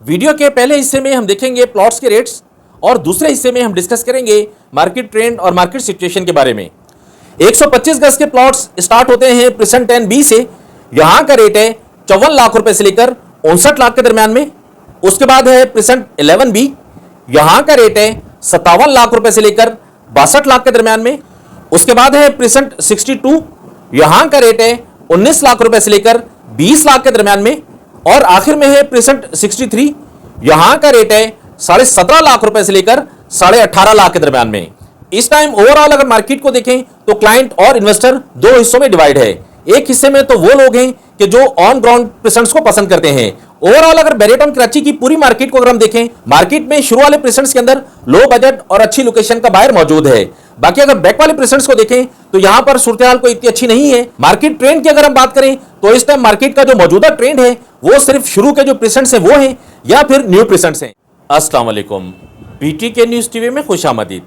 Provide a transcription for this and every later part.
Video के पहले हिस्से में हम देखेंगे प्लॉट्स के रेट्स और दूसरे हिस्से में हम डिस्कस करेंगे मार्केट ट्रेंड और मार्केट सिचुएशन के बारे में। 125 गज के प्लॉट्स स्टार्ट होते हैं प्रिसेंट 10B से। यहां का रेट है 54 लाख रुपए से लेकर 59 लाख के दरमियान में। उसके बाद है प्रिसेंट 11B, यहां का रेट है 57 लाख रुपए से लेकर 62 लाख के दरमियान में। उसके बाद है प्रिसेंट 62, यहां का रेट है 19 लाख रुपए से लेकर 20 लाख के दरमियान में। और आखिर में है प्रिसेंट 63, यहां का रेट है 17.5 लाख रुपए से लेकर 18.5 लाख के दरमियान में। इस टाइम ओवरऑल अगर मार्केट को देखें तो क्लाइंट और इन्वेस्टर दो हिस्सों में डिवाइड है। एक हिस्से में तो वो लोग हैं कि जो ऑन ग्राउंड प्रेजेंट्स को पसंद करते हैं। ओवरऑल अगर बैरियटन कराची की पूरी मार्केट को अगर हम देखें, मार्केट में शुरू वाले प्रेजेंट्स के अंदर लो बजट और अच्छी लोकेशन का बायर मौजूद है। बाकी अगर बैक वाले प्रेजेंट्स को देखें तो यहां पर सूरत हाल कोई इतनी अच्छी नहीं है। मार्केट ट्रेंड की अगर हम बात करें तो इस टाइम मार्केट का जो मौजूदा ट्रेंड है वो सिर्फ शुरू के जो प्रेजेंट्स है वो है या फिर न्यू प्रेजेंट्स हैं। अस्सलाम वालेकुम, BTK न्यूज़ टीवी में खुशामदीद।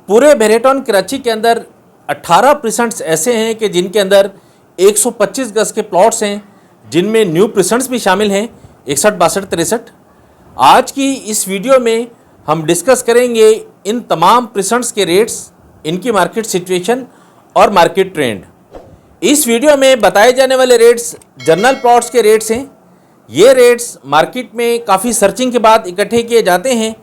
पूरे बैरियटन कराची के अंदर 18 प्रेजेंट्स ऐसे हैं कि जिनके अंदर 125 गज के प्लॉट्स हैं, जिनमें न्यू प्रेजेंट्स भी शामिल हैं 61, 62, 63। आज की इस वीडियो में हम डिस्कस करेंगे इन तमाम प्रेजेंट्स के रेट्स, इनकी मार्केट सिचुएशन और मार्केट ट्रेंड। इस वीडियो में बताए जाने वाले रेट्स जनरल प्लॉट्स के रेट्स हैं। ये रेट्स मार्केट में काफ़ी सर्चिंग के बाद इकट्ठे किए जाते हैं।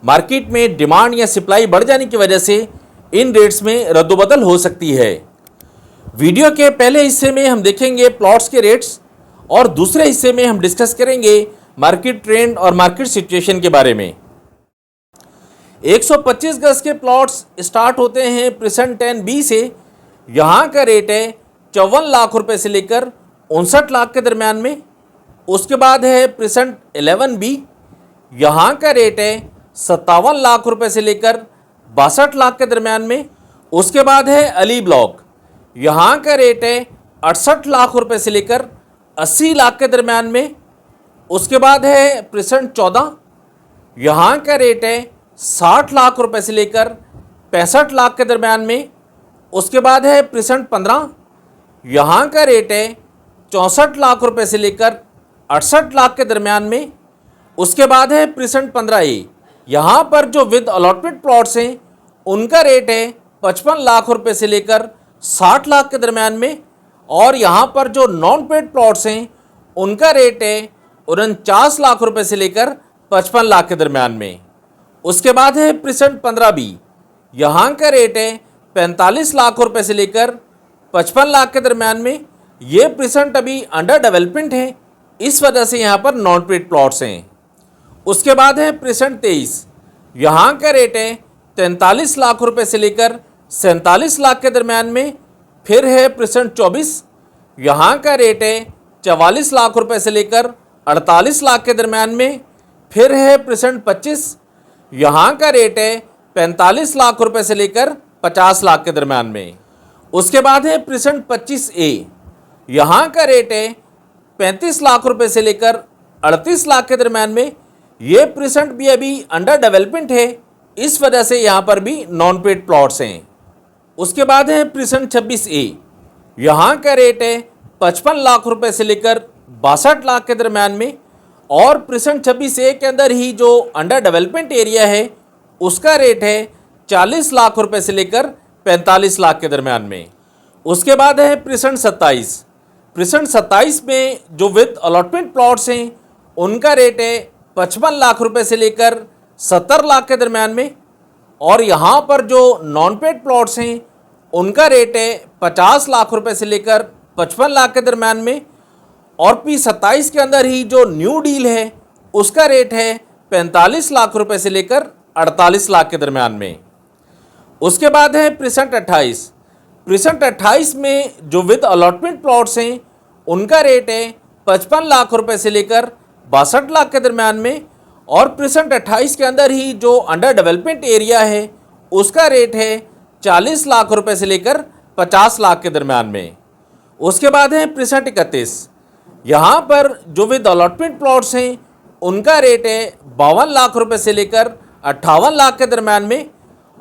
मार्केट में डिमांड या सप्लाई बढ़ जाने की वजह से इन रेट्स में रद्दोबदल हो सकती है। वीडियो के पहले हिस्से में हम देखेंगे प्लॉट्स के रेट्स और दूसरे हिस्से में हम डिस्कस करेंगे मार्केट ट्रेंड और मार्केट सिचुएशन के बारे में। 125 गज के प्लॉट्स स्टार्ट होते हैं प्रिसेंट 10B से। यहाँ का रेट है 54 लाख रुपए से लेकर 59 लाख के दरमियान में। उसके बाद है प्रिसेंट 11B, यहाँ का रेट है 57 लाख रुपए से लेकर 62 लाख के दरमियान में। उसके बाद है अली ब्लॉक, यहाँ का रेट है 68 लाख रुपए से लेकर 80 लाख के दरमियान में। उसके बाद है प्रिसेंट 14, यहाँ का रेट है 60 लाख रुपए से लेकर 65 लाख के दरमियान में। उसके बाद है प्रिसेंट 15, यहाँ का रेट है 64 लाख रुपए से लेकर 68 लाख के दरमियान में। उसके बाद है प्रिसेंट 15A, यहाँ पर जो विद अलॉटमेंट प्लॉट्स हैं उनका रेट है 55 लाख रुपए से लेकर 60 लाख के दरमियान में। और यहाँ पर जो नॉन पेड प्लॉट्स हैं उनका रेट है 49 लाख रुपए से लेकर 55 लाख के दरमियान में। उसके बाद है प्रिसेंट 15B, यहाँ का रेट है 45 लाख रुपए से लेकर 55 लाख के दरमियान में। ये प्रिसेंट अभी अंडर डेवलपमेंट है, इस वजह से यहाँ पर नॉन पेड प्लॉट्स हैं। उसके बाद है प्रिसेंट 23, यहाँ का रेट है 43 लाख रुपए से लेकर 47 लाख के दरमियान में। फिर है प्रिसेंट 24, यहाँ का रेट है 44 लाख रुपए से लेकर 48 लाख के दरमियान में। फिर है प्रिसेंट 25, यहाँ का रेट है 45 लाख रुपए से लेकर 50 लाख के दरमियान में। उसके बाद है प्रिसेंट 25A, यहाँ का रेट है 35 लाख रुपए से लेकर 38 लाख के दरमियान में। ये प्रिसेंट भी अभी अंडर डेवलपमेंट है, इस वजह से यहाँ पर भी नॉन पेड प्लॉट्स हैं। उसके बाद है प्रिसेंट 26A, यहाँ का रेट है 55 लाख रुपए से लेकर 62 लाख के दरमियान में। और प्रिसेंट 26A के अंदर ही जो अंडर डेवलपमेंट एरिया है उसका रेट है 40 लाख रुपए से लेकर 45 लाख के दरमियान में। उसके बाद है प्रिसेंट 27। प्रिसेंट 27 में जो विद अलॉटमेंट प्लॉट्स हैं उनका रेट है 55 लाख रुपए से लेकर 70 लाख के दरमियान में। और यहाँ पर जो नॉन पेड प्लॉट्स हैं उनका रेट है 50 लाख रुपए से लेकर 55 लाख के दरमियान में। और P27 के अंदर ही जो न्यू डील है उसका रेट है 45 लाख रुपए से लेकर 48 लाख के दरमियान में। उसके बाद है प्रिसेंट 28। प्रिसेंट 28 में जो विद अलॉटमेंट प्लॉट्स हैं उनका रेट है 55 लाख रुपए से लेकर 62 लाख के दरमियान में। और प्रिसेंट 28 के अंदर ही जो अंडर डेवलपमेंट एरिया है उसका रेट है 40 लाख रुपए से लेकर 50 लाख के दरमियान में। उसके बाद है प्रिसेंट 31, यहाँ पर जो विद अलॉटमेंट प्लॉट्स हैं उनका रेट है 52 लाख रुपए से लेकर 58 लाख के दरमियान में।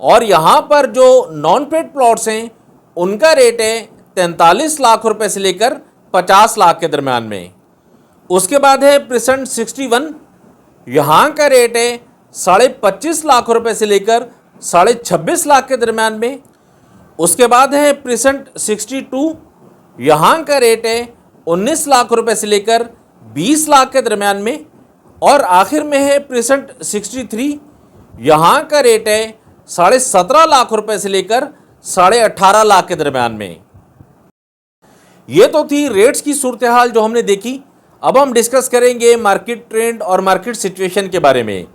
और यहाँ पर जो नॉन पेड प्लॉट्स हैं उनका रेट है 43 लाख रुपए से लेकर 50 लाख के दरमियान में। उसके बाद है प्रिसेंट 61, यहाँ का रेट है 25.5 लाख रुपए से लेकर 26.5 लाख के दरमियान में। उसके बाद है प्रेसेंट 62, यहाँ का रेट है 19 लाख रुपए से लेकर 20 लाख के दरमियान में। और आखिर में है प्रेसेंट 63, यहाँ का रेट है 17.5 लाख रुपए से लेकर 18.5 लाख के दरमियान में। ये तो थी रेट्स की सूरत हाल जो हमने देखी। अब हम डिस्कस करेंगे मार्केट ट्रेंड और मार्केट सिचुएशन के बारे में।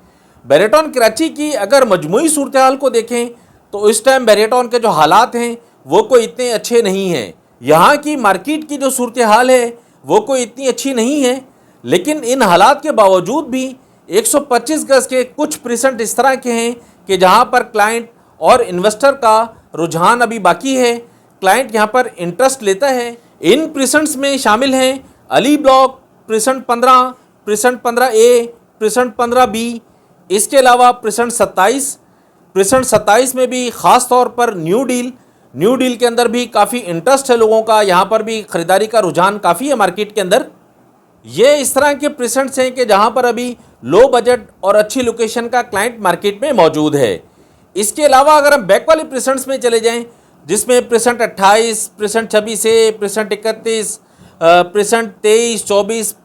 बेरेटॉन कराची की अगर मजमूई सूरत हाल को देखें तो इस टाइम बेरेटॉन के जो हालात हैं वो कोई इतने अच्छे नहीं हैं। यहाँ की मार्केट की जो सूरत हाल है वो कोई इतनी अच्छी नहीं है, लेकिन इन हालात के बावजूद भी 125 गज के कुछ परसेंट इस तरह के हैं कि जहाँ पर क्लाइंट और इन्वेस्टर का रुझान अभी बाकी है, क्लाइंट यहाँ पर इंटरेस्ट लेता है। इन प्रेसेंट्स में शामिल हैं Ali block, present 15, present 15A, present 15B। इसके अलावा प्रेसेंट 27 में भी ख़ास तौर पर न्यू डील के अंदर भी काफ़ी इंटरेस्ट है लोगों का, यहाँ पर भी ख़रीदारी का रुझान काफ़ी है मार्केट के अंदर। ये इस तरह के प्रेसेंट्स हैं कि जहाँ पर अभी लो बजट और अच्छी लोकेशन का क्लाइंट मार्केट में मौजूद है। इसके अलावा अगर हम बैक वाले प्रेसेंट्स में चले जाएँ जिसमें present 28, present 26A, present 31, present 23, 24,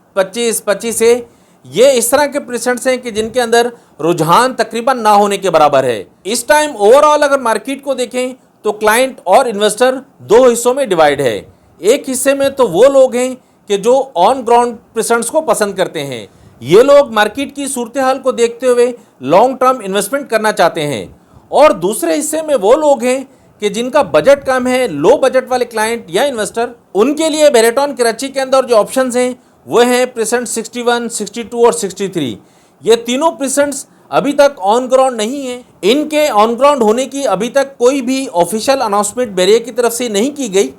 25A, ये इस तरह के प्रेसेंट्स हैं कि जिनके अंदर रुझान तकरीबन ना होने के बराबर है। इस टाइम ओवरऑल अगर मार्केट को देखें तो क्लाइंट और इन्वेस्टर दो हिस्सों में डिवाइड है। एक हिस्से में तो वो लोग हैं कि जो ऑन ग्राउंड प्रेसेंट्स को पसंद करते हैं, ये लोग मार्केट की सूरत हाल को देखते हुए लॉन्ग टर्म इन्वेस्टमेंट करना चाहते हैं। और दूसरे हिस्से में वो लोग हैं कि जिनका बजट कम है, लो बजट वाले क्लाइंट या इन्वेस्टर, उनके लिए बेरेटॉन कराची के अंदर जो ऑप्शंस हैं वो हैं प्रेसेंट 61, 62 और 63। ये तीनों प्रेसेंट्स अभी तक ऑन ग्राउंड नहीं है। इनके ऑन ग्राउंड होने की अभी तक कोई भी ऑफिशियल अनाउंसमेंट बेरिया की तरफ से नहीं की गई,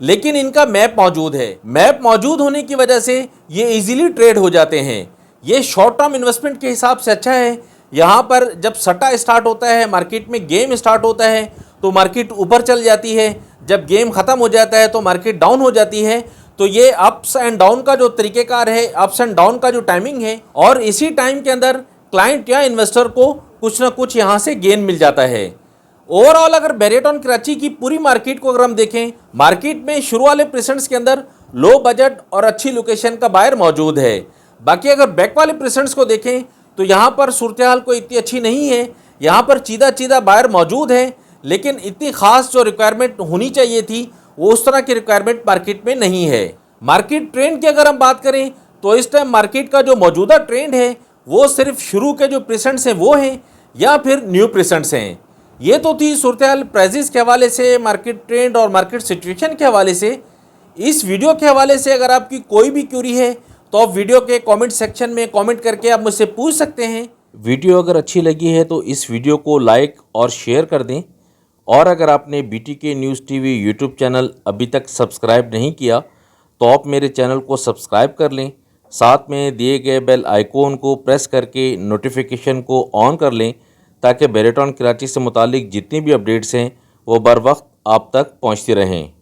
लेकिन इनका मैप मौजूद है। मैप मौजूद होने की वजह से ये इजीली ट्रेड हो जाते हैं। ये शॉर्ट टर्म इन्वेस्टमेंट के हिसाब से अच्छा है। यहाँ पर जब सट्टा स्टार्ट होता है, मार्केट में गेम स्टार्ट होता है तो मार्केट ऊपर चल जाती है, जब गेम ख़त्म हो जाता है तो मार्केट डाउन हो जाती है। तो ये अप्स एंड डाउन का जो तरीक़ेकार है, अप्स एंड डाउन का जो टाइमिंग है, और इसी टाइम के अंदर क्लाइंट या इन्वेस्टर को कुछ ना कुछ यहाँ से गेन मिल जाता है। ओवरऑल अगर बेरेटॉन कराची की पूरी मार्केट को अगर हम देखें, मार्केट में शुरू वाले प्रेसेंट्स के अंदर लो बजट और अच्छी लोकेशन का बायर मौजूद है। बाकी अगर बैक वाले प्रेसेंट्स को देखें तो यहाँ पर सूरत हाल कोई इतनी अच्छी नहीं है। यहाँ पर चीदा बायर मौजूद है, लेकिन इतनी ख़ास जो रिक्वायरमेंट होनी चाहिए थी वो उस तरह की रिक्वायरमेंट मार्केट में नहीं है। मार्केट ट्रेंड की अगर हम बात करें तो इस टाइम मार्केट का जो मौजूदा ट्रेंड है वो सिर्फ शुरू के जो प्रेसेंट्स हैं वो हैं या फिर न्यू प्रेसेंट्स हैं। ये तो थी सूरत हाल प्राइजेस के हवाले से, मार्केट ट्रेंड और मार्केट सिचुएशन के हवाले से। इस वीडियो के हवाले से अगर आपकी कोई भी क्यूरी है तो आप वीडियो के कमेंट सेक्शन में कमेंट करके आप मुझसे पूछ सकते हैं। वीडियो अगर अच्छी लगी है तो इस वीडियो को लाइक और शेयर कर दें। और अगर आपने BTK news TV YouTube channel अभी तक सब्सक्राइब नहीं किया तो आप मेरे चैनल को सब्सक्राइब कर लें, साथ में दिए गए बेल आइकॉन को प्रेस करके नोटिफिकेशन को ऑन कर लें ताकि बेरेटॉन कराची से मुतालिक जितनी भी अपडेट्स हैं वो बर वक्त आप तक पहुंचती रहें।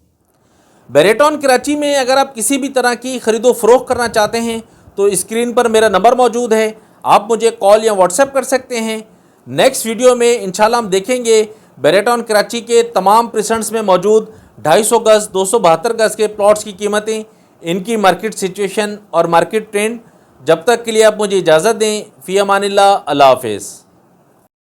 बेरेटॉन कराची में अगर आप किसी भी तरह की ख़रीदो फ़रोख्त करना चाहते हैं तो स्क्रीन पर मेरा नंबर मौजूद है, आप मुझे कॉल या व्हाट्सएप कर सकते हैं। नेक्स्ट वीडियो में इंशाल्लाह हम देखेंगे बेरेटॉन कराची के तमाम प्रेसेंट्स में मौजूद 250 गज़, 272 गज़ के प्लॉट्स की कीमतें, इनकी मार्केट सिचुएशन और मार्केट ट्रेंड। जब तक के लिए आप मुझे इजाज़त दें। फ़ी अमानिल्लाह, अल्लाह हाफ़िज़।